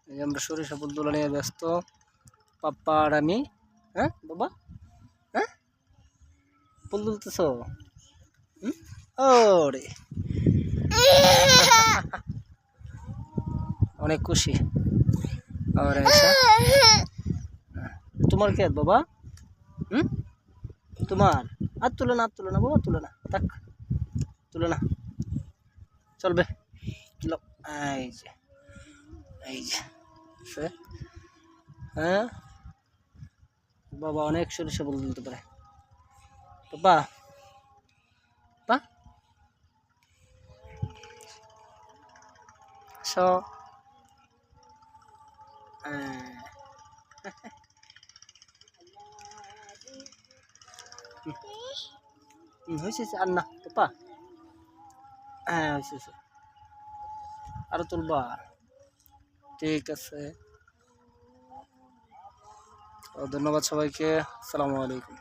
এই যে আমরা সরিষা ফুল তোলা নিয়ে ব্যস্ত, পাপ্পা আর আমি। হ্যাঁ বাবা, হ্যাঁ ফুল তুলতেছ? ওরে অনেক খুশি। আর তোমার কে বাবা? তোমার আর তুলে না, তুলে না বাবা, তুলে না, থাক, তুলে না, চলবে। এই যে, এই যে, হ্যাঁ বাবা অনেক সরিষা ফুল তুলতে পারে বাবা। বা সো হয়েছে আর না পাপা। হ্যাঁ হয়েছে, আরো তুলবা? ঠিক আছে, ধন্যবাদ সবাইকে, আসসালামু আলাইকুম।